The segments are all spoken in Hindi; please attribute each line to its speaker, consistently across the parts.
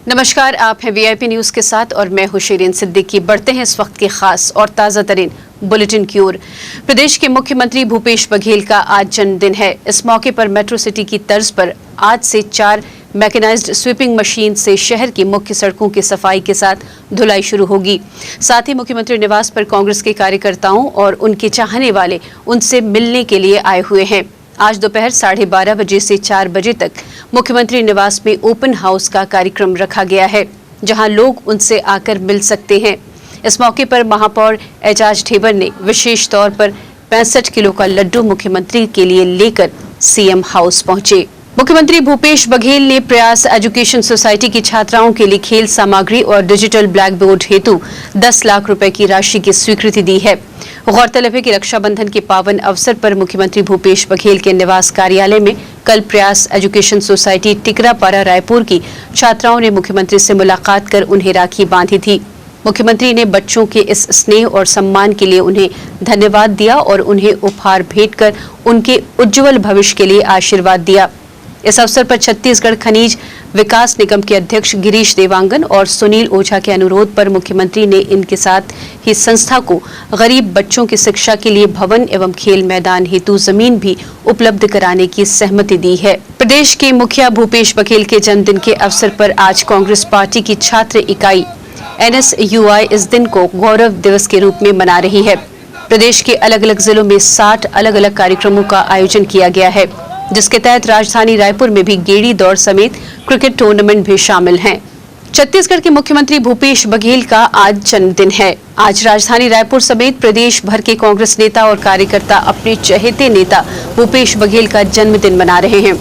Speaker 1: नमस्कार, आप हैं वीआईपी न्यूज के साथ और मैं हूं शीरीन सिद्दीकी। बढ़ते हैं इस वक्त के खास और ताजा तरीन बुलेटिन की ओर। प्रदेश के मुख्यमंत्री भूपेश बघेल का आज जन्मदिन है। इस मौके पर मेट्रो सिटी की तर्ज पर आज से 4 मैकेनाइज्ड स्वीपिंग मशीन से शहर की मुख्य सड़कों की सफाई के साथ धुलाई शुरू होगी। साथ ही मुख्यमंत्री निवास पर कांग्रेस के कार्यकर्ताओं और उनके चाहने वाले उनसे मिलने के लिए आए हुए हैं। आज दोपहर 12:30 बजे से 4 बजे तक मुख्यमंत्री निवास में ओपन हाउस का कार्यक्रम रखा गया है, जहां लोग उनसे आकर मिल सकते हैं। इस मौके पर महापौर एजाज ढेबर ने विशेष तौर पर 65 किलो का लड्डू मुख्यमंत्री के लिए लेकर सीएम हाउस पहुंचे। मुख्यमंत्री भूपेश बघेल ने प्रयास एजुकेशन सोसाइटी की छात्राओं के लिए खेल सामग्री और डिजिटल ब्लैक बोर्ड हेतु 10 लाख रुपए की राशि की स्वीकृति दी है। गौरतलब है कि रक्षाबंधन के पावन अवसर पर मुख्यमंत्री भूपेश बघेल के निवास कार्यालय में कल प्रयास एजुकेशन सोसाइटी टिकरापारा रायपुर की छात्राओं ने मुख्यमंत्री से मुलाकात कर उन्हें राखी बांधी थी। मुख्यमंत्री ने बच्चों के इस स्नेह और सम्मान के लिए उन्हें धन्यवाद दिया और उन्हें उपहार भेंट कर उनके उज्जवल भविष्य के लिए आशीर्वाद दिया। इस अवसर पर छत्तीसगढ़ खनिज विकास निगम के अध्यक्ष गिरीश देवांगन और सुनील ओझा के अनुरोध पर मुख्यमंत्री ने इनके साथ ही संस्था को गरीब बच्चों की शिक्षा के लिए भवन एवं खेल मैदान हेतु जमीन भी उपलब्ध कराने की सहमति दी है। प्रदेश के मुखिया भूपेश बघेल के जन्मदिन के अवसर पर आज कांग्रेस पार्टी की छात्र इकाई NSUI इस दिन को गौरव दिवस के रूप में मना रही है। प्रदेश के अलग अलग जिलों में 60 अलग अलग कार्यक्रमों का आयोजन किया गया है, जिसके तहत राजधानी रायपुर में भी गेड़ी दौड़ समेत क्रिकेट टूर्नामेंट भी शामिल हैं। छत्तीसगढ़ के मुख्यमंत्री भूपेश बघेल का आज जन्मदिन है। आज राजधानी रायपुर समेत प्रदेश भर के कांग्रेस नेता और कार्यकर्ता अपने चहेते नेता भूपेश बघेल का जन्मदिन मना रहे हैं।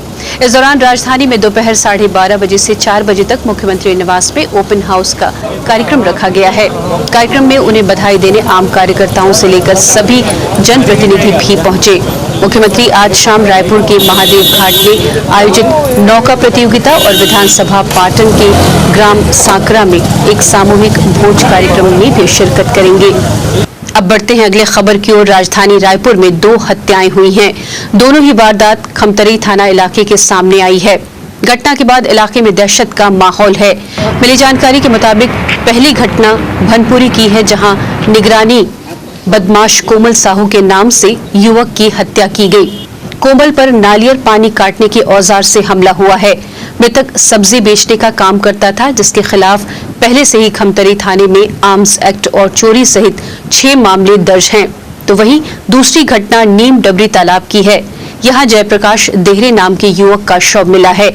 Speaker 1: इस दौरान राजधानी में दोपहर 12:30 बजे से 4 बजे तक मुख्यमंत्री निवास में ओपन हाउस का कार्यक्रम रखा गया है। कार्यक्रम में उन्हें बधाई देने आम कार्यकर्ताओं से लेकर सभी जनप्रतिनिधि भी पहुंचे। मुख्यमंत्री आज शाम रायपुर के महादेव घाट में आयोजित नौका प्रतियोगिता और विधानसभा पाटन के ग्राम सांकरा में एक सामूहिक भोज कार्यक्रम में भी शिरकत करेंगे। अब बढ़ते हैं अगले खबर की ओर। राजधानी रायपुर में 2 हत्याएं हुई हैं। दोनों ही वारदात खमतरी थाना इलाके के सामने आई है। घटना के बाद इलाके में दहशत का माहौल है। मिली जानकारी के मुताबिक पहली घटना भनपुरी की है, जहां निगरानी बदमाश कोमल साहू के नाम से युवक की हत्या की गई। कोमल पर नालियर पानी काटने के औजार से हमला हुआ है। मृतक सब्जी बेचने का काम करता था, जिसके खिलाफ पहले से ही खमतरी थाने में आर्म्स एक्ट और चोरी सहित 6 मामले दर्ज हैं। तो वहीं दूसरी घटना नीम डबरी तालाब की है। यहाँ जयप्रकाश देहरे नाम के युवक का शव मिला है।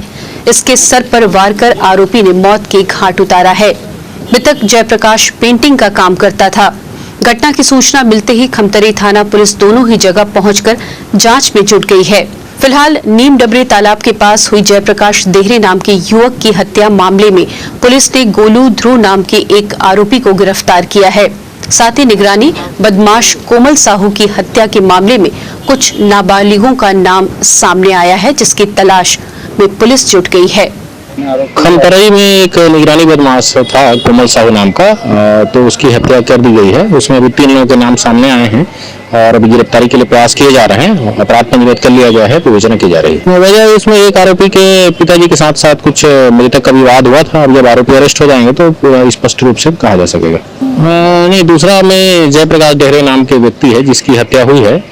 Speaker 1: इसके सर पर वार कर आरोपी ने मौत के घाट उतारा है। मृतक जयप्रकाश पेंटिंग का काम करता था। घटना की सूचना मिलते ही खमतरी थाना पुलिस दोनों ही जगह पहुंचकर जांच में जुट गई है। फिलहाल नीम डबरी तालाब के पास हुई जयप्रकाश देहरे नाम के युवक की हत्या मामले में पुलिस ने गोलू ध्रुव नाम के एक आरोपी को गिरफ्तार किया है। साथ ही निगरानी बदमाश कोमल साहू की हत्या के मामले में कुछ नाबालिगों का नाम सामने आया है, जिसकी तलाश में पुलिस जुट गई है।
Speaker 2: खमतराई में एक निगरानी बदमाश था कोमल साहू नाम का, तो उसकी हत्या कर दी गई है। उसमें अभी 3 लोगों के नाम सामने आए हैं और अभी गिरफ्तारी के लिए प्रयास किए जा रहे हैं। अपराध पंजीबद्ध कर लिया गया है, विवेचना की जा रही है। वजह इसमें एक आरोपी के पिताजी के साथ साथ कुछ मृतक का विवाद हुआ था। अब जब आरोपी अरेस्ट हो जाएंगे तो स्पष्ट रूप से कहा जा सकेगा। नहीं, दूसरा में जयप्रकाश देहरे नाम के व्यक्ति है जिसकी हत्या हुई है।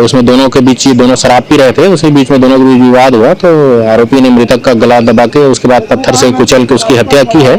Speaker 2: उसमें दोनों के बीच दोनों शराब पी रहे थे, उसी बीच में दोनों के बीच विवाद हुआ, तो आरोपी ने मृतक का गला दबा के उसके बाद पत्थर से कुचल के उसकी हत्या की है।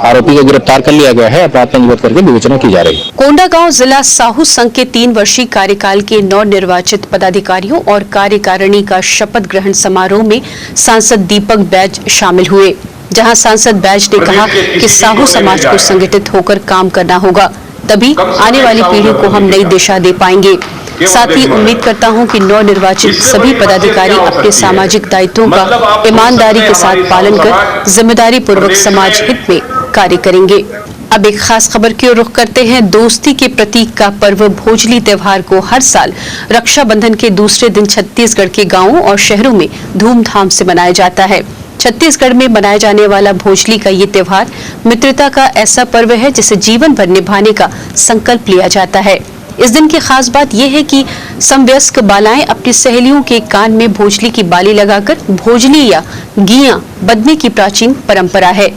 Speaker 2: आरोपी को गिरफ्तार कर लिया गया है। अपराध पंजीबद्ध करके विवेचना की जा रही है।
Speaker 1: कोंडागांव जिला साहू संघ के 3 वर्षीय कार्यकाल के नवनिर्वाचित पदाधिकारियों और कार्यकारिणी का शपथ ग्रहण समारोह में सांसद दीपक बैज शामिल हुए, जहां सांसद बैज ने कहा कि साहू समाज को संगठित होकर काम करना होगा, तभी आने वाली पीढ़ी को हम नई दिशा दे पाएंगे। साथ ही उम्मीद करता हूं कि नवनिर्वाचित सभी पदाधिकारी अपने सामाजिक दायित्वों का ईमानदारी के साथ पालन कर जिम्मेदारी पूर्वक समाज हित में कार्य करेंगे। अब एक खास खबर की ओर रुख करते हैं। दोस्ती के प्रतीक का पर्व भोजली त्योहार को हर साल रक्षाबंधन के दूसरे दिन छत्तीसगढ़ के गांवों और शहरों में धूमधाम से मनाया जाता है। छत्तीसगढ़ में मनाए जाने वाला भोजली का ये त्योहार मित्रता का ऐसा पर्व है जिसे जीवन भर निभाने का संकल्प लिया जाता है। इस दिन की खास बात यह है कि समवयस्क बालाएं अपनी सहेलियों के कान में भोजली की बाली लगाकर भोजली या घियां बदने की प्राचीन परंपरा है।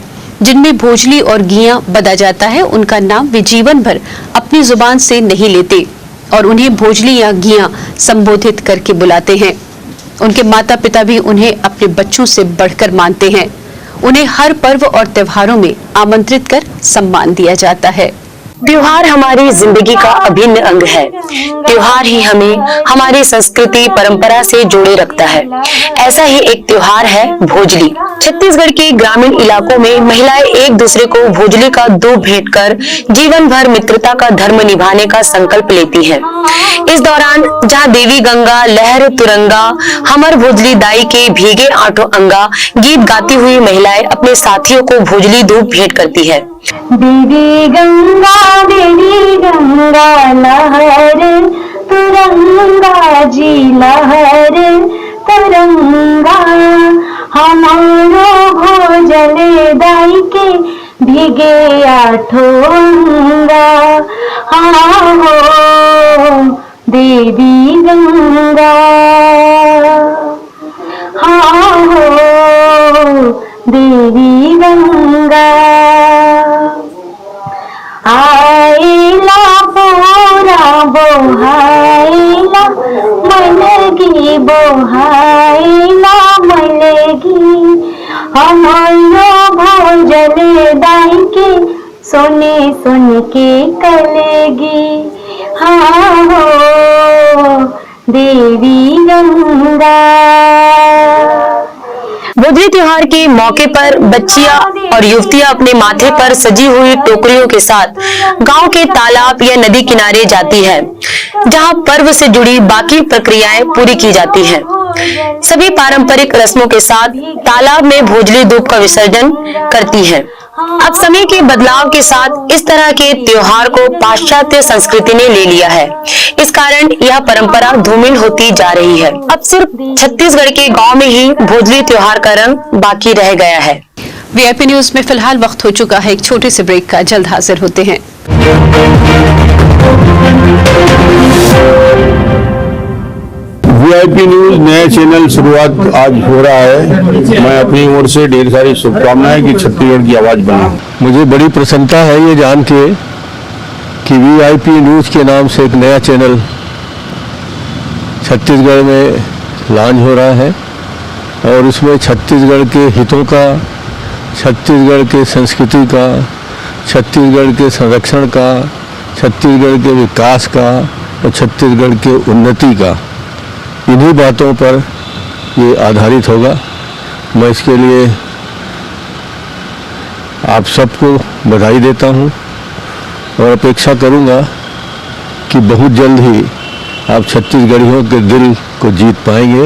Speaker 1: जिनमें भोजली और घियां बदा जाता है उनका नाम वे जीवन भर अपनी जुबान से नहीं लेते और उन्हें भोजली या घियां संबोधित करके बुलाते हैं। उनके माता पिता भी उन्हें अपने बच्चों से बढ़कर मानते हैं। उन्हें हर पर्व और त्योहारों में आमंत्रित कर सम्मान दिया जाता है।
Speaker 3: त्योहार हमारी जिंदगी का अभिन्न अंग है। त्योहार ही हमें हमारी संस्कृति परंपरा से जोड़े रखता है। ऐसा ही एक त्योहार है भोजली। छत्तीसगढ़ के ग्रामीण इलाकों में महिलाएं एक दूसरे को भोजली का दूध भेंट कर जीवन भर मित्रता का धर्म निभाने का संकल्प लेती हैं। इस दौरान जहां देवी गंगा लहर तुरंगा हमर भोजली दाई के भीगे आठों अंगा गीत गाती हुई महिलाएं अपने साथियों को भोजली दूध भेंट करती है।
Speaker 4: देवी गंगा लहर तुरंगा जी लहर तुरंगा हमारो भोजल दाई के भीगे आठों अंगा। हाँ हो देवी गंगा, हाँ हो देवी गंगा। आइला पूरा बोहाइला मलगी बोहाइला मलगी हमारो भोजल दाई के सोने सुन के कलेगी। हाँ हो देवी गंगा।
Speaker 3: भोजली त्योहार के मौके पर बच्चियां और युवतियां अपने माथे पर सजी हुई टोकरियों के साथ गांव के तालाब या नदी किनारे जाती है, जहां पर्व से जुड़ी बाकी प्रक्रियाएं पूरी की जाती हैं। सभी पारंपरिक रस्मों के साथ तालाब में भोजली धूप का विसर्जन करती है। अब समय के बदलाव के साथ इस तरह के त्योहार को पाश्चात्य संस्कृति ने ले लिया है। इस कारण यह परंपरा धूमिल होती जा रही है। अब सिर्फ छत्तीसगढ़ के गांव में ही भोजली त्योहार का रंग बाकी रह गया है।
Speaker 1: वीआईपी न्यूज में फिलहाल वक्त हो चुका है एक छोटे से ब्रेक का। जल्द हाजिर होते हैं।
Speaker 5: वीआईपी न्यूज नया चैनल शुरुआत आज हो रहा है। मैं अपनी ओर से ढेर सारी शुभकामनाएं कि छत्तीसगढ़ की आवाज बने।
Speaker 6: मुझे बड़ी प्रसन्नता है ये जान के कि वीआईपी न्यूज के नाम से एक नया चैनल छत्तीसगढ़ में लॉन्च हो रहा है और उसमें छत्तीसगढ़ के हितों का, छत्तीसगढ़ के संस्कृति का, छत्तीसगढ़ के संरक्षण का, छत्तीसगढ़ के विकास का और छत्तीसगढ़ के उन्नति का, इन्हीं बातों पर ये आधारित होगा। मैं इसके लिए आप सबको बधाई देता हूँ और अपेक्षा करूँगा कि बहुत जल्द ही आप छत्तीसगढ़ियों के दिल को जीत पाएंगे।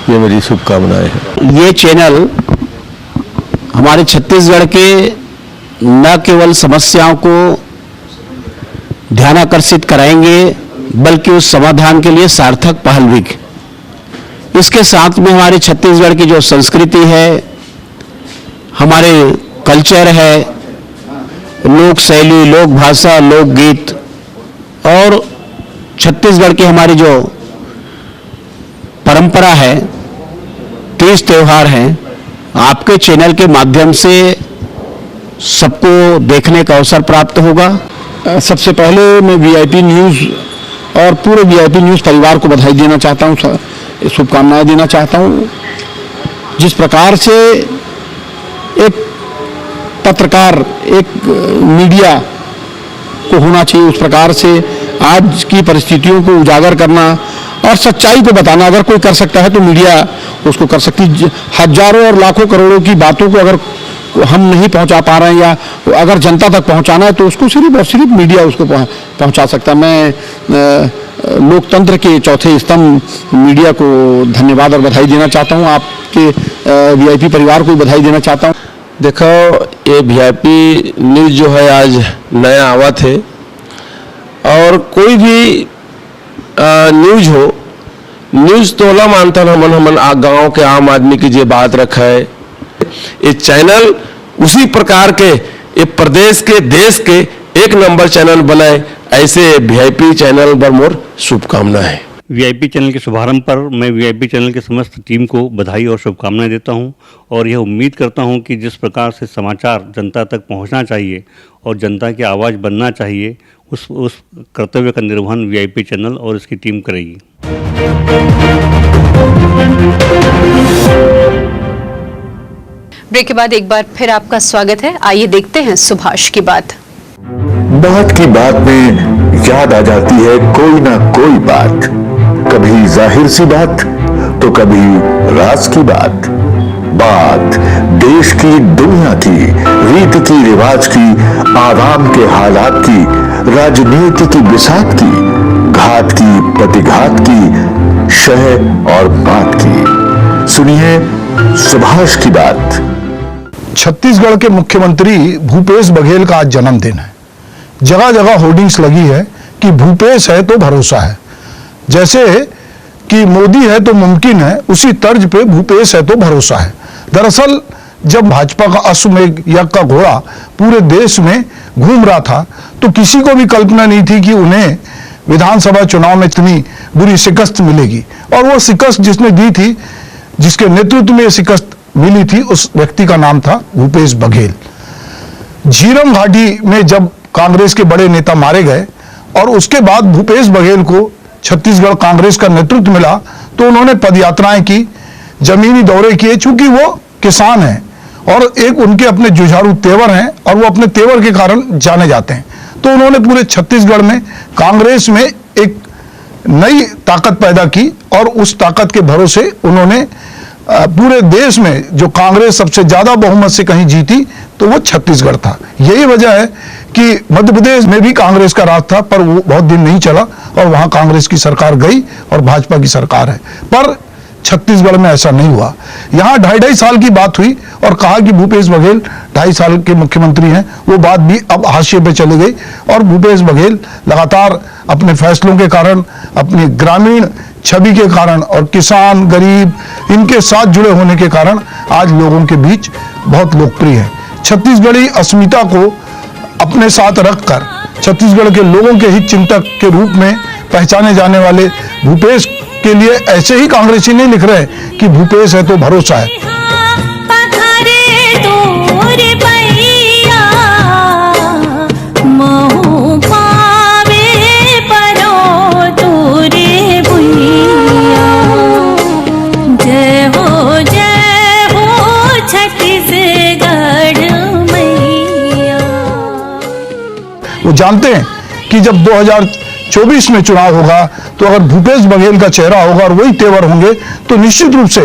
Speaker 6: ये मेरी शुभकामनाएं हैं।
Speaker 7: ये चैनल हमारे छत्तीसगढ़ के न केवल समस्याओं को ध्यानाकर्षित कराएंगे बल्कि उस समाधान के लिए सार्थक पहल भी। इसके साथ में हमारे छत्तीसगढ़ की जो संस्कृति है, हमारे कल्चर है, लोक शैली, लोक भाषा, लोकगीत और छत्तीसगढ़ की हमारी जो परंपरा है, तीज त्योहार हैं, आपके चैनल के माध्यम से सबको देखने का अवसर प्राप्त होगा।
Speaker 5: सबसे पहले मैं वीआईपी न्यूज और पूरे वीआईपी न्यूज परिवार को बधाई देना चाहता हूँ, शुभकामनाएं देना चाहता हूँ। जिस प्रकार से एक पत्रकार, एक मीडिया को होना चाहिए, उस प्रकार से आज की परिस्थितियों को उजागर करना और सच्चाई को बताना अगर कोई कर सकता है तो मीडिया उसको कर सकती। हजारों और लाखों करोड़ों की बातों को अगर हम नहीं पहुंचा पा रहे हैं या अगर जनता तक पहुंचाना है तो उसको सिर्फ और सिर्फ मीडिया उसको पहुंचा सकता है। मैं लोकतंत्र के चौथे स्तंभ मीडिया को धन्यवाद और बधाई देना चाहता हूं। आपके वीआईपी परिवार को बधाई देना चाहता हूं।
Speaker 8: देखो, ये वीआईपी न्यूज जो है आज नया आवत है और कोई भी न्यूज हो, न्यूज तो ला मानता हमन गाँव के आम आदमी की जो बात रखा है, ये चैनल उसी प्रकार के ये प्रदेश के, देश के एक नंबर चैनल बनाए, ऐसे वीआईपी चैनल पर मोर शुभकामनाएं।
Speaker 9: वीआईपी चैनल के शुभारंभ पर मैं वीआईपी चैनल के समस्त टीम को बधाई और शुभकामनाएं देता हूं और यह उम्मीद करता हूं कि जिस प्रकार से समाचार जनता तक पहुंचना चाहिए और जनता की आवाज़ बनना चाहिए, उस कर्तव्य का निर्वहन वीआईपी चैनल और इसकी टीम करेगी।
Speaker 1: ब्रेक के बाद एक बार फिर आपका स्वागत है। आइए देखते हैं सुभाष की बात।
Speaker 10: बात की बात में याद आ जाती है कोई ना कोई बात, कभी जाहिर सी बात तो कभी राज की बात। बात देश की, दुनिया की, रीति की, रिवाज की, आवाम के हालात की, राजनीति की बिसात की, घात की, प्रतिघात की, शह और बात की। सुनिए सुभाष की बात।
Speaker 5: छत्तीसगढ़ के मुख्यमंत्री भूपेश बघेल का आज जन्मदिन है। जगह जगह होर्डिंग्स लगी है कि भूपेश है तो भरोसा है। जैसे कि मोदी है तो मुमकिन है, उसी तर्ज पे भूपेश है तो भरोसा है। दरअसल जब भाजपा का अश्वमेध यज्ञ का घोड़ा पूरे देश में घूम रहा था तो किसी को भी कल्पना नहीं थी कि उन्हें विधानसभा चुनाव में इतनी बुरी शिकस्त मिलेगी। और वो शिकस्त जिसने दी थी, जिसके नेतृत्व में शिकस्त मिली थी, उस व्यक्ति का नाम था भूपेश बघेल। झीरम घाटी में जब कांग्रेस के बड़े नेता मारे गए और उसके बाद भूपेश बघेल को छत्तीसगढ़ कांग्रेस का नेतृत्व मिला तो उन्होंने पदयात्राएं की, जमीनी दौरे किए। चूंकि वो किसान हैं और एक उनके अपने जुझारू तेवर हैं और वो अपने तेवर के कारण जाने जाते हैं, तो उन्होंने पूरे छत्तीसगढ़ में कांग्रेस में एक नई ताकत पैदा की और उस ताकत के भरोसे उन्होंने पूरे देश में जो कांग्रेस सबसे ज्यादा बहुमत से कहीं जीती तो वो छत्तीसगढ़ था। यही वजह है कि मध्य प्रदेश में भी कांग्रेस का राज था, पर वो बहुत दिन नहीं चला और वहां कांग्रेस की सरकार गई और भाजपा की सरकार है। पर छत्तीसगढ़ में ऐसा नहीं हुआ। यहाँ 2.5 साल की बात हुई और कहा कि भूपेश बघेल 2.5 साल के मुख्यमंत्री हैं। वो बात भी अब हाशिए पे चली गई और भूपेश बघेल लगातार अपने फैसलों के कारण, अपनी ग्रामीण छवि के कारण और किसान, गरीब, इनके साथ जुड़े होने के कारण आज लोगों के बीच बहुत लोकप्रिय है। छत्तीसगढ़ी अस्मिता को अपने साथ रखकर छत्तीसगढ़ के लोगों के हित चिंतक के रूप में पहचाने जाने वाले भूपेश के लिए ऐसे ही कांग्रेसी नहीं लिख रहे कि भूपेश है तो भरोसा है। वो जानते हैं कि जब 2024 में चुनाव होगा तो अगर भूपेश बघेल का चेहरा होगा और वही तेवर होंगे तो निश्चित रूप से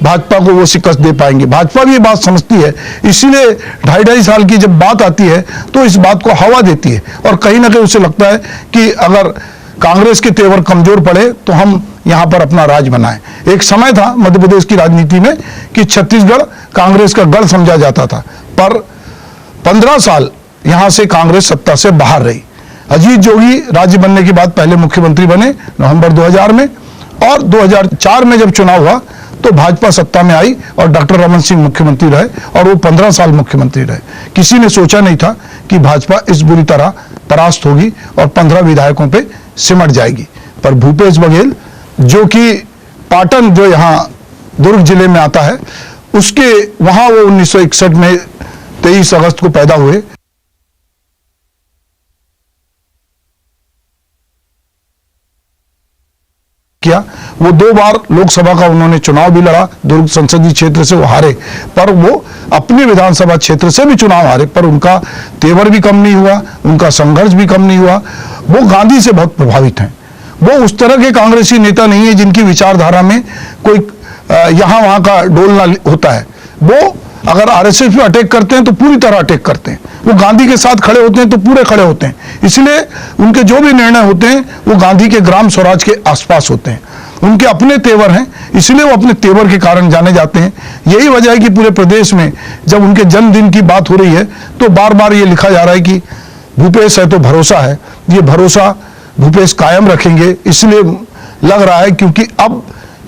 Speaker 5: भाजपा को वो शिकस्त दे पाएंगे। भाजपा भी ये बात समझती है, इसीलिए 2.5 साल की जब बात आती है तो इस बात को हवा देती है और कहीं ना कहीं उसे लगता है कि अगर कांग्रेस के तेवर कमजोर पड़े तो हम यहाँ पर अपना राज बनाएं। एक समय था मध्य प्रदेश की राजनीति में कि छत्तीसगढ़ कांग्रेस का गढ़ समझा जाता था, पर 15 साल यहां से कांग्रेस सत्ता से बाहर रही। अजीत जोगी राज्य बनने के बाद पहले मुख्यमंत्री बने नवंबर 2000 में और 2004 में जब चुनाव हुआ तो भाजपा सत्ता में आई और डॉक्टर रमन सिंह मुख्यमंत्री रहे और वो 15 साल मुख्यमंत्री रहे। किसी ने सोचा नहीं था कि भाजपा इस बुरी तरह परास्त होगी और 15 विधायकों पे सिमट जाएगी। पर भूपेश बघेल, जो कि पाटन, जो यहाँ दुर्ग जिले में आता है, उसके वहां वो 1961 में 23 अगस्त को पैदा हुए। किया वो 2 बार लोकसभा का उन्होंने चुनाव भी लड़ा, दुर्ग संसदीय क्षेत्र से वो हारे, पर वो अपने विधानसभा क्षेत्र से भी चुनाव हारे, पर उनका तेवर भी कम नहीं हुआ, उनका संघर्ष भी कम नहीं हुआ। वो गांधी से बहुत प्रभावित हैं। वो उस तरह के कांग्रेसी नेता नहीं है जिनकी विचारधारा में कोई यहाँ वहां का डोलना होता है। वो अगर आरएसएस पे अटैक करते हैं तो पूरी तरह अटैक करते हैं, वो गांधी के साथ खड़े होते हैं तो पूरे खड़े होते हैं। इसलिए उनके जो भी निर्णय होते हैं वो गांधी के ग्राम स्वराज के आसपास होते हैं। उनके अपने तेवर हैं, इसलिए वो अपने तेवर के कारण जाने जाते हैं। यही वजह है कि पूरे प्रदेश में जब उनके जन्मदिन की बात हो रही है तो बार बार ये लिखा जा रहा है कि भूपेश है तो भरोसा है। ये भरोसा भूपेश कायम रखेंगे, इसलिए लग रहा है, क्योंकि अब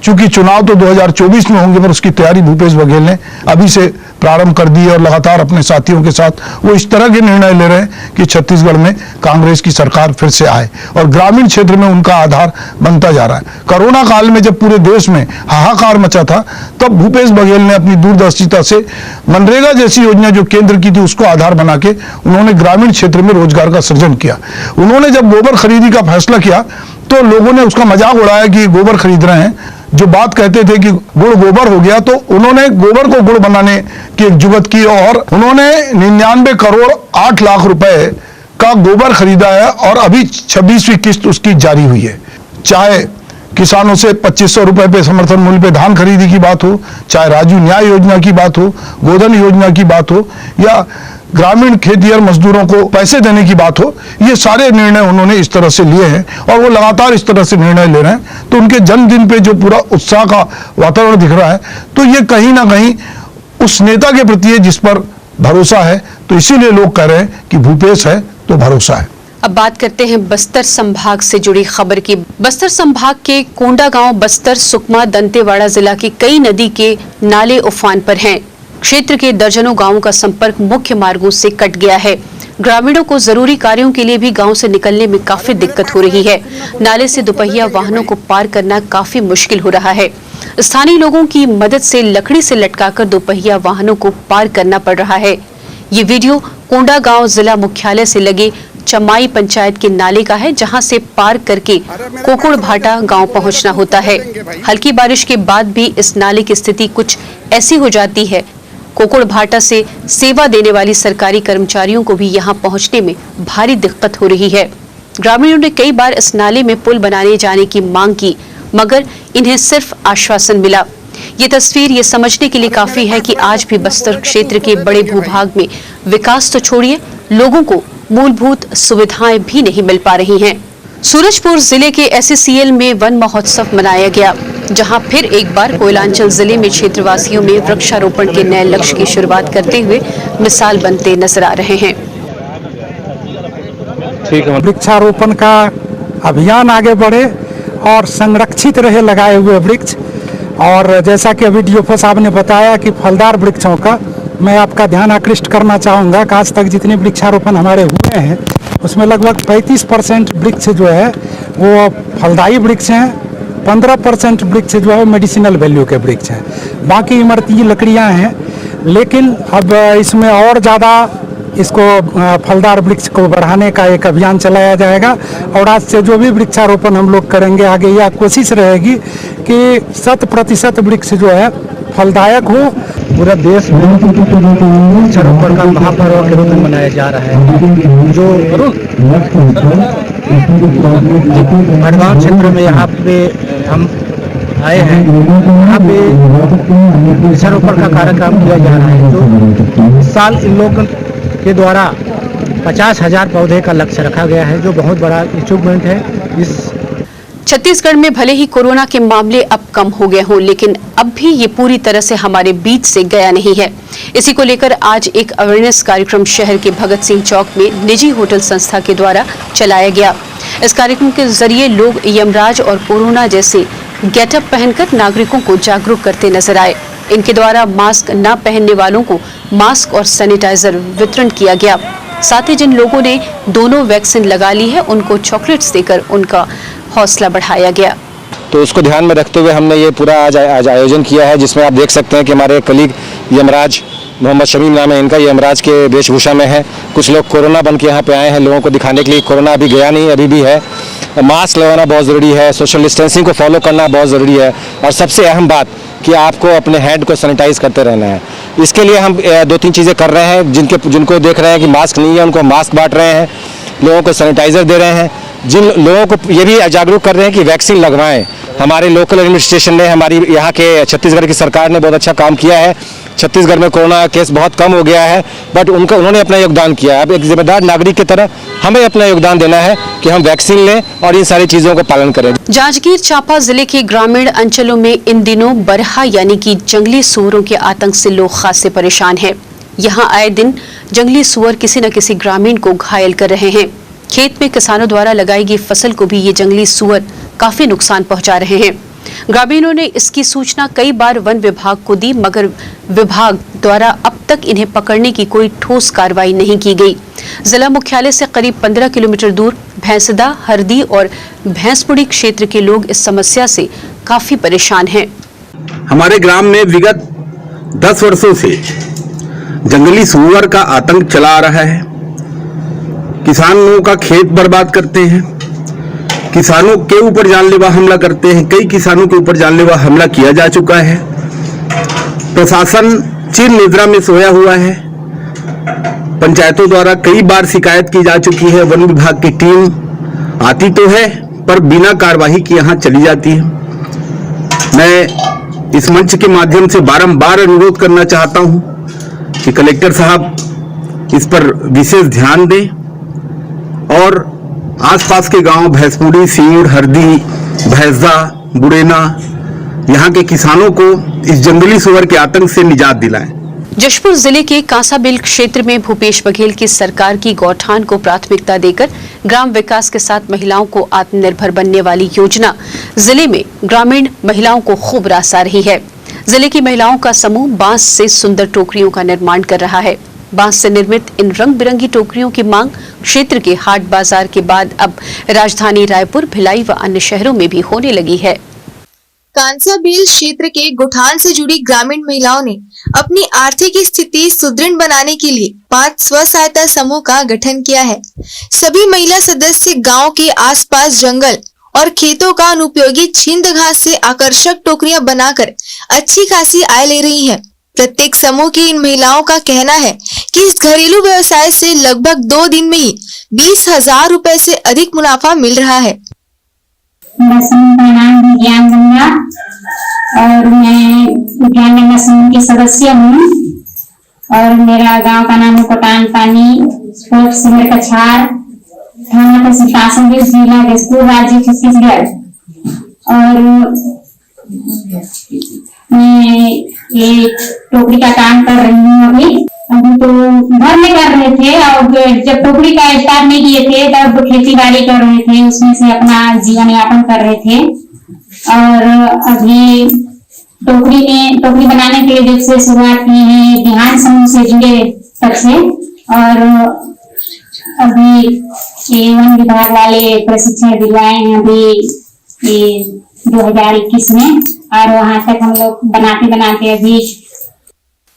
Speaker 5: चूंकि चुनाव तो 2024 में होंगे, पर उसकी तैयारी भूपेश बघेल ने अभी से प्रारंभ कर दी है और लगातार अपने साथियों के साथ वो इस तरह के निर्णय ले रहे हैं कि छत्तीसगढ़ में कांग्रेस की सरकार फिर से आए और ग्रामीण क्षेत्र में उनका आधार बनता जा रहा है। कोरोना काल में जब पूरे देश में हाहाकार मचा था, तब भूपेश बघेल ने अपनी दूरदर्शिता से मनरेगा जैसी योजना जो केंद्र की थी उसको आधार बना के उन्होंने ग्रामीण क्षेत्र में रोजगार का सृजन किया। उन्होंने जब गोबर खरीदी का फैसला किया तो लोगों ने उसका मजाक उड़ाया कि गोबर खरीद रहे हैं। जो बात कहते थे कि गुड़ गोबर हो गया, तो उन्होंने गोबर को गुड़ बनाने की एक जुगत की और उन्होंने 99 करोड़ 8 लाख रुपए का गोबर खरीदा है और अभी 26वीं किस्त उसकी जारी हुई है। चाहे किसानों से 2500 रुपए पे समर्थन मूल्य पे धान खरीदी की बात हो, चाहे राजू न्याय योजना की बात हो, गोधन योजना की बात हो, या ग्रामीण खेतिहर मजदूरों को पैसे देने की बात हो, ये सारे निर्णय उन्होंने इस तरह से लिए हैं और वो लगातार इस तरह से निर्णय ले रहे हैं। तो उनके जन्मदिन पे जो पूरा उत्साह का वातावरण दिख रहा है, तो ये कहीं ना कहीं उस नेता के प्रति है जिस पर भरोसा है। तो इसीलिए लोग कह रहे हैं कि भूपेश है तो भरोसा है।
Speaker 1: अब बात करते हैं बस्तर संभाग से जुड़ी खबर की। बस्तर संभाग के कोंडागांव, बस्तर, सुकमा, दंतेवाड़ा जिला की कई नदी के नाले उफान पर हैं। क्षेत्र के दर्जनों गांवों का संपर्क मुख्य मार्गों से कट गया है। ग्रामीणों को जरूरी कार्यों के लिए भी गांव से निकलने में काफी दिक्कत हो रही है। नाले से दोपहिया वाहनों को पार करना काफी मुश्किल हो रहा है। स्थानीय लोगों की मदद से लकड़ी से लटकाकर दोपहिया वाहनों को पार करना पड़ रहा है। ये वीडियो कोंडागांव जिला मुख्यालय से लगे चमाई पंचायत के नाले का है, जहां से पार करके कोकुड़ भाटा गांव पहुंचना होता है। हल्की बारिश के बाद भी इस नाले की स्थिति कुछ ऐसी हो जाती है। कोकुड़ भाटा से सेवा देने वाली सरकारी कर्मचारियों को भी यहां पहुंचने में भारी दिक्कत हो रही है। ग्रामीणों ने कई बार इस नाले में पुल बनाने जाने की मांग की, मगर इन्हें सिर्फ आश्वासन मिला। ये तस्वीर ये समझने के लिए काफी है कि आज भी बस्तर क्षेत्र के बड़े भूभाग में विकास तो छोड़िए, लोगों को मूलभूत सुविधाएं भी नहीं मिल पा रही हैं। सूरजपुर जिले के SCCL में वन महोत्सव मनाया गया, जहां फिर एक बार कोयलांचल जिले में क्षेत्रवासियों में वृक्षारोपण के नए लक्ष्य की शुरुआत करते हुए मिसाल बनते नजर आ रहे हैं।
Speaker 11: वृक्षारोपण का अभियान आगे बढ़े और संरक्षित रहे लगाए हुए वृक्ष। और जैसा कि अभी DFO साहब ने बताया कि फलदार वृक्षों का मैं आपका ध्यान आकृष्ट करना चाहूँगा कि आज तक जितने वृक्षारोपण हमारे हुए हैं उसमें लगभग 35% वृक्ष जो है वो फलदायी वृक्ष हैं, 15% वृक्ष जो है मेडिसिनल वैल्यू के वृक्ष हैं, बाकी इमरती लकड़ियाँ हैं। लेकिन अब इसमें और ज़्यादा इसको फलदार वृक्ष को बढ़ाने का एक अभियान चलाया जाएगा और आज से जो भी वृक्षारोपण हम लोग करेंगे आगे, यह कोशिश रहेगी कि 100% वृक्ष जो है फलदायक हो।
Speaker 12: पूरा देश में वृक्षारोपण का महापर्व के रूप में मनाया जा रहा है। जो मड़गांव क्षेत्र में यहाँ पे हम आए हैं, यहाँ पे वृक्षारोपण का कार्यक्रम किया जा रहा है। जो इस साल इन लोगों के द्वारा 50,000 पौधे का लक्ष्य रखा गया है, जो बहुत बड़ा अचीवमेंट है। इस
Speaker 1: छत्तीसगढ़ में भले ही कोरोना के मामले अब कम हो गए हों, लेकिन अब भी ये पूरी तरह से हमारे बीच से गया नहीं है। इसी को लेकर आज एक अवेयरनेस कार्यक्रम शहर के भगत सिंह चौक में निजी होटल संस्था के द्वारा चलाया गया। इस कार्यक्रम के जरिए लोग यमराज और कोरोना जैसे गेटअप पहनकर नागरिकों को जागरूक करते नजर आए। इनके द्वारा मास्क न पहनने वालों को मास्क और सैनिटाइजर वितरण किया गया। साथ ही जिन लोगों ने दोनों वैक्सीन लगा ली है, उनको चॉकलेट्स देकर उनका हौसला बढ़ाया गया।
Speaker 2: तो उसको ध्यान में रखते हुए हमने ये पूरा आज आयोजन किया है, जिसमें आप देख सकते हैं कि हमारे कलीग यमराज, मोहम्मद शमीम नाम है इनका, यमराज के वेशभूषा में है। कुछ लोग कोरोना बन के यहाँ पे आए हैं लोगों को दिखाने के लिए। कोरोना अभी गया नहीं, अभी भी है। मास्क लगाना बहुत ज़रूरी है, सोशल डिस्टेंसिंग को फॉलो करना बहुत ज़रूरी है, और सबसे अहम बात कि आपको अपने हैंड को सैनिटाइज करते रहना है। इसके लिए हम 2-3 चीज़ें कर रहे हैं। जिनको देख रहे हैं कि मास्क नहीं है, उनको मास्क बांट रहे हैं, लोगों को सैनिटाइजर दे रहे हैं। जिन लोगों को ये भी जागरूक कर रहे हैं कि वैक्सीन लगवाएं। हमारे लोकल एडमिनिस्ट्रेशन ने, हमारी यहाँ के छत्तीसगढ़ की सरकार ने बहुत अच्छा काम किया है। छत्तीसगढ़ में कोरोना केस बहुत कम हो गया है, बट उन्होंने अपना योगदान किया है। अब एक जिम्मेदार नागरिक की तरह हमें अपना योगदान देना है कि हम वैक्सीन लें और इन सारी चीज़ों का पालन करें।
Speaker 1: जांजगीर चांपा जिले के ग्रामीण अंचलों में इन दिनों बरहा यानी कि जंगली सुअरों के आतंक से लोग खासे परेशान हैं। यहाँ आए दिन जंगली सुअर किसी न किसी ग्रामीण को घायल कर रहे हैं। खेत में किसानों द्वारा लगाई गई फसल को भी ये जंगली सुअर काफी नुकसान पहुंचा रहे हैं। ग्रामीणों ने इसकी सूचना कई बार वन विभाग को दी, मगर विभाग द्वारा अब तक इन्हें पकड़ने की कोई ठोस कार्रवाई नहीं की गई। जिला मुख्यालय से करीब 15 किलोमीटर दूर भैंसदा, हरदी और भैंसपुड़ी क्षेत्र के लोग इस समस्या से काफी परेशान हैं।
Speaker 13: हमारे ग्राम में विगत 10 वर्षों से जंगली सुअर का आतंक चला आ रहा है। किसानों का खेत बर्बाद करते हैं, किसानों के ऊपर जानलेवा हमला करते हैं। कई किसानों के ऊपर जानलेवा हमला किया जा चुका है। प्रशासन चिर निद्रा में सोया हुआ है। पंचायतों द्वारा कई बार शिकायत की जा चुकी है। वन विभाग की टीम आती तो है पर बिना कार्यवाही के यहाँ चली जाती है। मैं इस मंच के माध्यम से बारंबार अनुरोध करना चाहता हूं कि कलेक्टर साहब इस पर विशेष ध्यान दें और आसपास के गांव भैंसपुड़ी, सींग, हरदी, भैंसदा, बुड़ेना यहां के किसानों को इस जंगली सुअर के आतंक से निजात दिलाएं।
Speaker 1: जशपुर जिले के कांसाबिल क्षेत्र में भूपेश बघेल की सरकार की गौठान को प्राथमिकता देकर ग्राम विकास के साथ महिलाओं को आत्मनिर्भर बनने वाली योजना जिले में ग्रामीण महिलाओं को खूब रासा रही है। जिले की महिलाओं का समूह बांस से सुंदर टोकरियों का निर्माण कर रहा है। बांस से निर्मित इन रंग बिरंगी टोकरियों की मांग क्षेत्र के हाट बाजार के बाद अब राजधानी रायपुर, भिलाई व अन्य शहरों में भी होने लगी है।
Speaker 14: कांसाबिल क्षेत्र के गौठान से जुड़ी ग्रामीण महिलाओं ने अपनी आर्थिक स्थिति सुदृढ़ बनाने के लिए 5 स्व सहायता समूह का गठन किया है। सभी महिला सदस्य गांव के आसपास जंगल और खेतों का अनुपयोगी छिंद घास से आकर्षक टोकरियां बनाकर अच्छी खासी आय ले रही हैं। प्रत्येक समूह की इन महिलाओं का कहना है कि इस घरेलू व्यवसाय से लगभग 2 दिन में ही 20,000 रुपए से अधिक मुनाफा मिल रहा है।
Speaker 4: मेरा समूह का नाम विज्ञान गंगा और मैं विज्ञान गंगा समूह की सदस्य हूँ और मेरा गांव का नाम है कोटान पानी, पोस्ट सिमर कछार, थाना तहसील जिला जशपुर, राज्य छत्तीसगढ़। और मैं ये टोकरी का काम कर रही हूँ। अभी तो घर में कर रहे थे और जब टोकरी का स्टार्ट नहीं किए थे तब खेती बाड़ी कर रहे थे, उसमें से अपना जीवन यापन कर रहे थे। और अभी टोकरी बनाने के लिए जब से शुरुआत की है बिहान समूह से जुड़े तब से, और अभी वन विभाग वाले प्रशिक्षण दिलवाए हैं अभी 2021 में, और वहाँ तक हम लोग बनाते अभी।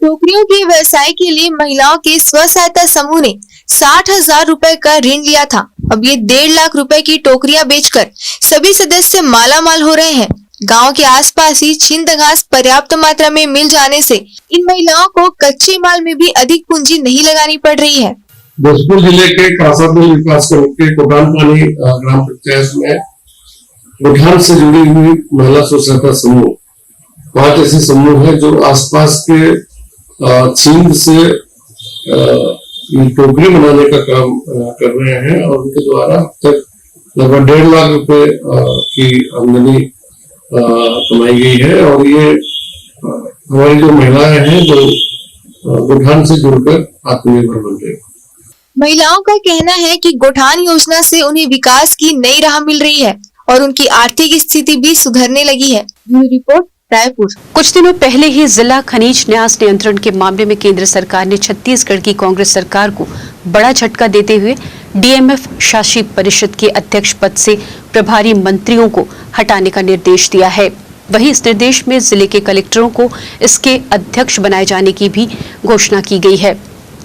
Speaker 14: टोकरियों के व्यवसाय के लिए महिलाओं के स्व सहायता समूह ने 60,000 रुपए का ऋण लिया था। अब ये 1.5 लाख रुपए की टोकरियां बेचकर सभी सदस्य माला माल हो रहे हैं। गांव के आसपास ही छिंद घास पर्याप्त मात्रा में मिल जाने से इन महिलाओं को कच्चे माल में भी अधिक पूंजी नहीं लगानी पड़ रही है।
Speaker 15: जशपुर जिले के कांसाबिल विकास के कोटान पानी ग्राम पंचायत में गौठान से जुड़ी हुई महिला स्व सहायता समूह 5 ऐसे समूह है जो आसपास के छिंद से टोकरी बनाने का काम कर रहे हैं और उनके द्वारा अब तक लगभग 1.5 लाख रुपए की आमदनी कमाई गई है। और ये हमारी जो महिलाएं हैं जो गौठान से जुड़कर आत्मनिर्भर बन रही है।
Speaker 14: महिलाओं का कहना है कि गौठान योजना से उन्हें विकास की नई राह मिल रही है और उनकी आर्थिक स्थिति भी सुधरने लगी है। Bureau report Raipur.
Speaker 1: कुछ दिनों पहले ही जिला खनिज न्यास नियंत्रण के मामले में केंद्र सरकार ने छत्तीसगढ़ की कांग्रेस सरकार को बड़ा झटका देते हुए डीएमएफ शासी परिषद के अध्यक्ष पद से प्रभारी मंत्रियों को हटाने का निर्देश दिया है। वहीं इस निर्देश में जिले के कलेक्टरों को इसके अध्यक्ष बनाए जाने की भी घोषणा की गई है।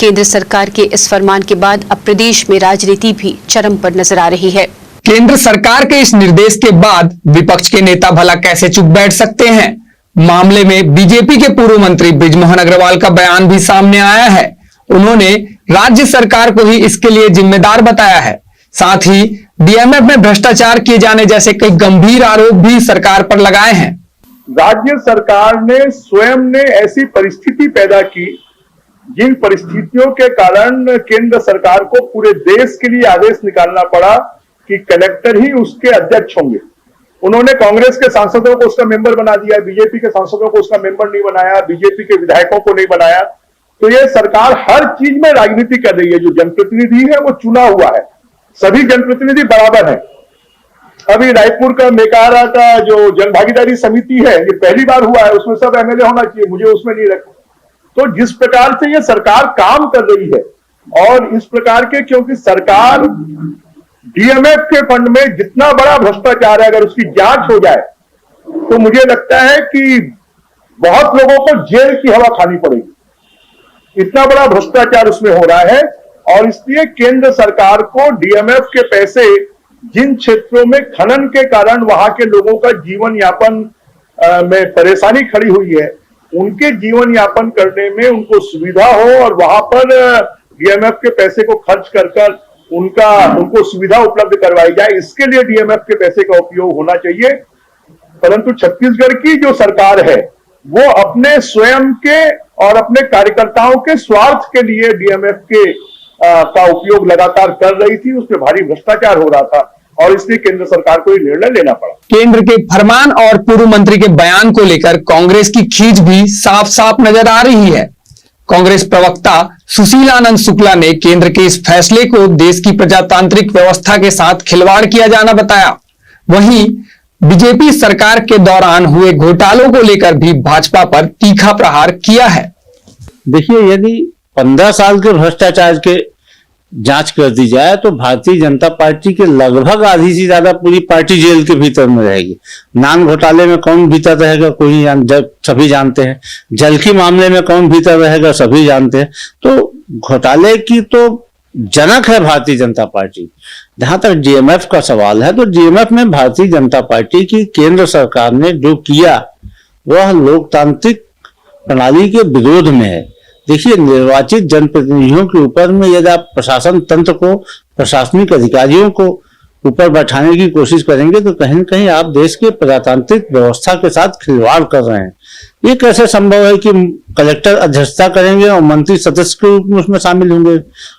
Speaker 1: केंद्र सरकार के इस फरमान के बाद अब प्रदेश में राजनीति भी चरम पर नजर आ रही है।
Speaker 16: केंद्र सरकार के इस निर्देश के बाद विपक्ष के नेता भला कैसे चुप बैठ सकते हैं? मामले में बीजेपी के पूर्व मंत्री बृजमोहन अग्रवाल का बयान भी सामने आया है। उन्होंने राज्य सरकार को ही इसके लिए जिम्मेदार बताया है। साथ ही डीएमएफ में भ्रष्टाचार किए जाने जैसे कई गंभीर आरोप भी सरकार पर लगाए हैं।
Speaker 17: राज्य सरकार ने स्वयं ने ऐसी परिस्थिति पैदा की जिन परिस्थितियों के कारण केंद्र सरकार को पूरे देश के लिए आदेश निकालना पड़ा कि कलेक्टर ही उसके अध्यक्ष होंगे। उन्होंने कांग्रेस के सांसदों को उसका मेंबर बना दिया, बीजेपी के सांसदों को उसका मेंबर नहीं बनाया, बीजेपी के विधायकों को नहीं बनाया। तो ये सरकार हर चीज में राजनीति कर रही है। जो जनप्रतिनिधि है वो चुना हुआ है, सभी जनप्रतिनिधि बराबर है। अभी रायपुर का मेकाहारा का जो जन भागीदारी समिति है, ये पहली बार हुआ है, उसमें सब एमएलए होना चाहिए, मुझे उसमें नहीं रखा। तो जिस प्रकार से ये सरकार काम कर रही है और इस प्रकार के, क्योंकि सरकार डीएमएफ के फंड में जितना बड़ा भ्रष्टाचार है, अगर उसकी जांच हो जाए तो मुझे लगता है कि बहुत लोगों को जेल की हवा खानी पड़ेगी। इतना बड़ा भ्रष्टाचार उसमें हो रहा है और इसलिए केंद्र सरकार को डीएमएफ के पैसे, जिन क्षेत्रों में खनन के कारण वहां के लोगों का जीवन यापन में परेशानी खड़ी हुई है, उनके जीवन यापन करने में उनको सुविधा हो और वहां पर डीएमएफ के पैसे को खर्च कर उनको सुविधा उपलब्ध करवाई जाए, इसके लिए डीएमएफ के पैसे का उपयोग होना चाहिए। परंतु छत्तीसगढ़ की जो सरकार है वो अपने स्वयं के और अपने कार्यकर्ताओं के स्वार्थ के लिए डीएमएफ के का उपयोग लगातार कर रही थी, उसमें भारी भ्रष्टाचार हो रहा था और इसलिए केंद्र सरकार को ये निर्णय लेना पड़ा।
Speaker 16: केंद्र के फरमान और पूर्व मंत्री के बयान को लेकर कांग्रेस की खींच भी साफ साफ नजर आ रही है। कांग्रेस प्रवक्ता सुशील आनंद शुक्ला ने केंद्र के इस फैसले को देश की प्रजातांत्रिक व्यवस्था के साथ खिलवाड़ किया जाना बताया। वहीं बीजेपी सरकार के दौरान हुए घोटालों को लेकर भी भाजपा पर तीखा प्रहार किया है।
Speaker 7: देखिए, यदि 15 साल के भ्रष्टाचार के जांच कर दी जाए तो भारतीय जनता पार्टी के लगभग आधी से ज्यादा पूरी पार्टी जेल के भीतर में रहेगी। नान घोटाले में कौन भीतर रहेगा सभी जानते हैं। जल के मामले में कौन भीतर रहेगा सभी जानते हैं। तो घोटाले की तो जनक है भारतीय जनता पार्टी। जहां तक डीएमएफ का सवाल है तो डीएमएफ में भारतीय जनता पार्टी की केंद्र सरकार ने जो किया वह लोकतांत्रिक प्रणाली के विरोध में है। देखिए, निर्वाचित जनप्रतिनिधियों के ऊपर में यदि आप प्रशासन तंत्र को, प्रशासनिक अधिकारियों को ऊपर बैठाने की कोशिश करेंगे तो कहीं न कहीं आप देश के प्रजातांत्रिक व्यवस्था के साथ खिलवाड़ कर रहे हैं। ये कैसे संभव है कि कलेक्टर अध्यक्षता करेंगे और मंत्री सदस्य के रूप में उसमें शामिल होंगे।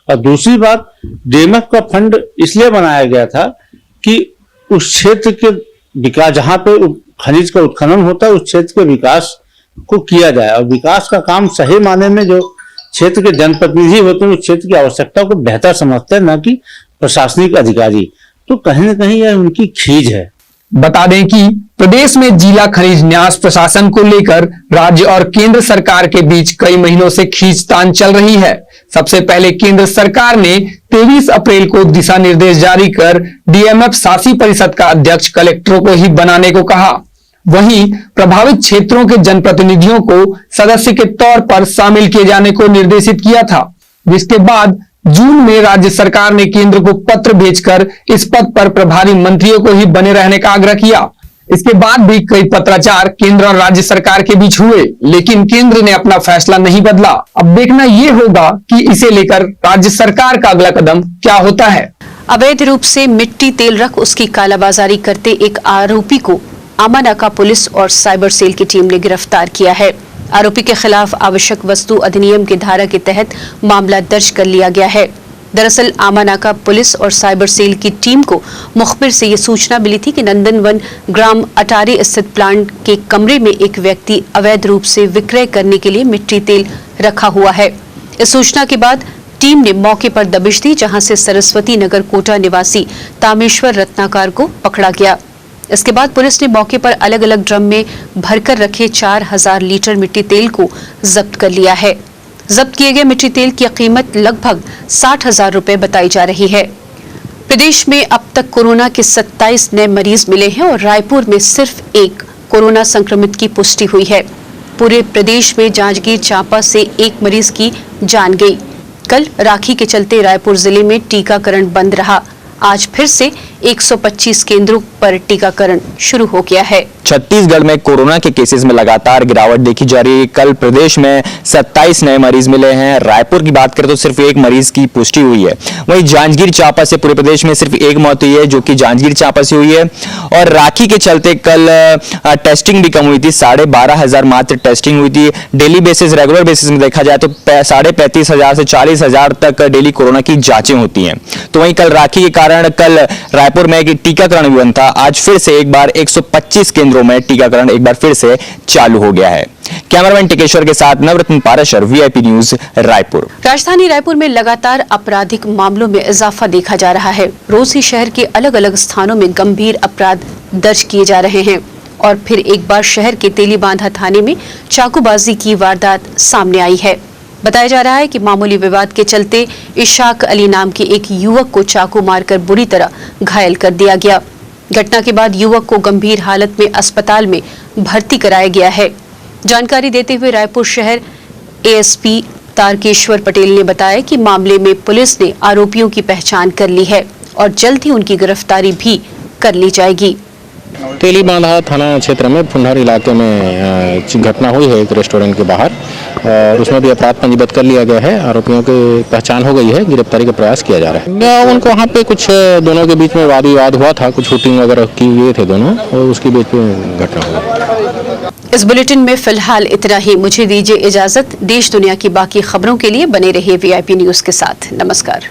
Speaker 7: और दूसरी बात, डीएमएफ का फंड इसलिए बनाया गया था कि उस क्षेत्र के विकास, जहां पे खनिज का उत्खनन होता है, उस क्षेत्र के विकास को किया जाए। और विकास का काम सही माने में जो क्षेत्र के जनप्रतिनिधि होते हैं उस क्षेत्र की आवश्यकता को बेहतर समझते हैं, न कि प्रशासनिक अधिकारी। तो कहीं न कहीं यह उनकी खींच है।
Speaker 16: बता दें कि प्रदेश में जिला खनिज न्यास प्रशासन को लेकर राज्य और केंद्र सरकार के बीच कई महीनों से खींचतान चल रही है। सबसे पहले केंद्र सरकार ने 23 अप्रैल को दिशा निर्देश जारी कर डीएमएफ शासी परिषद का अध्यक्ष कलेक्टरों को ही बनाने को कहा। वहीं प्रभावित क्षेत्रों के जनप्रतिनिधियों को सदस्य के तौर पर शामिल किए जाने को निर्देशित किया था, जिसके बाद जून में राज्य सरकार ने केंद्र को पत्र भेजकर इस पद पर प्रभारी मंत्रियों को ही बने रहने का आग्रह किया। इसके बाद भी कई पत्राचार केंद्र और राज्य सरकार के बीच हुए, लेकिन केंद्र ने अपना फैसला नहीं बदला। अब देखना यह होगा कि इसे लेकर राज्य सरकार का अगला कदम क्या होता है।
Speaker 1: अवैध रूप से मिट्टी तेल रख उसकी कालाबाजारी करते एक आरोपी को आमानाका पुलिस और साइबर सेल की टीम ने गिरफ्तार किया है। आरोपी के खिलाफ आवश्यक वस्तु अधिनियम की धारा के तहत मामला दर्ज कर लिया गया है। दरअसल आमानाका पुलिस और साइबर सेल की टीम को मुखबिर से ये सूचना मिली थी कि नंदनवन ग्राम अटारी स्थित प्लांट के कमरे में एक व्यक्ति अवैध रूप से विक्रय करने के लिए मिट्टी तेल रखा हुआ है। इस सूचना के बाद टीम ने मौके पर दबिश दी, जहां से सरस्वती नगर कोटा निवासी तामेश्वर रत्नाकर को पकड़ा गया। इसके बाद पुलिस ने मौके पर अलग अलग ड्रम में भरकर रखे 4000 लीटर मिट्टी तेल को जब्त कर लिया है। जब्त किए गए मिट्टी तेल की कीमत लगभग 60,000 रुपए बताई जा रही है। प्रदेश में अब तक कोरोना के 27 नए मरीज मिले हैं और रायपुर में सिर्फ एक कोरोना संक्रमित की पुष्टि हुई है। पूरे प्रदेश में जांजगीर चांपा से एक मरीज की जान गई। कल राखी के चलते रायपुर जिले में टीकाकरण बंद रहा। आज फिर से 125 केंद्रों पर टीकाकरण शुरू हो गया है।
Speaker 18: छत्तीसगढ़ में कोरोना के केसेस में लगातार गिरावट देखी जा रही है। कल प्रदेश में 27 नए मरीज मिले हैं। रायपुर की बात करें तो सिर्फ एक मरीज की पुष्टि हुई है। वहीं जांजगीर चांपा से पूरे प्रदेश में सिर्फ एक मौत हुई है, जो कि जांजगीर चांपा से हुई है। और राखी के चलते कल टेस्टिंग भी कम हुई थी। 12,500 मात्र टेस्टिंग हुई थी। डेली बेसिस, रेगुलर बेसिस में देखा जाए तो 35,500 से 40,000 तक डेली कोरोना की जांचें होती हैं। तो वहीं कल राखी के कारण कल रायपुर में एक टीकाकरण भी बंद था। आज फिर से एक बार 125 केंद्रों केंद्रों में टीकाकरण एक बार फिर से चालू हो गया है। कैमरामैन टिकेश्वर के साथ नवरत्न पाराशर, वीआईपी न्यूज, रायपुर।
Speaker 1: राजधानी रायपुर में लगातार आपराधिक मामलों में इजाफा देखा जा रहा है। रोज ही शहर के अलग अलग स्थानों में गंभीर अपराध दर्ज किए जा रहे हैं और फिर एक बार शहर के तेलीबांधा थाने में चाकूबाजी की वारदात सामने आई है। बताया जा रहा है कि मामूली विवाद के चलते इशाक अली नाम के एक युवक को चाकू मारकर बुरी तरह घायल कर दिया गया। घटना के बाद युवक को गंभीर हालत में अस्पताल में भर्ती कराया गया है। जानकारी देते हुए रायपुर शहर एएसपी तारकेश्वर पटेल ने बताया कि मामले में पुलिस ने आरोपियों की पहचान कर ली है और जल्द ही उनकी गिरफ्तारी भी कर ली जाएगी।
Speaker 2: तेलीबांधा थाना क्षेत्र में फुंडहर इलाके में घटना हुई है एक रेस्टोरेंट के बाहर, और उसमें भी अपराध पंजीबद्ध कर लिया गया है। आरोपियों की पहचान हो गई है, गिरफ्तारी का प्रयास किया जा रहा है। उनको वहाँ पे कुछ दोनों के बीच में वाद विवाद हुआ था, कुछ शूटिंग वगैरह की हुए थे दोनों, और उसके बीच में घटना हुई।
Speaker 1: इस बुलेटिन में फिलहाल इतना ही। मुझे दीजिए इजाजत। देश दुनिया की बाकी खबरों के लिए बने रहिए वीआईपी न्यूज के साथ। नमस्कार।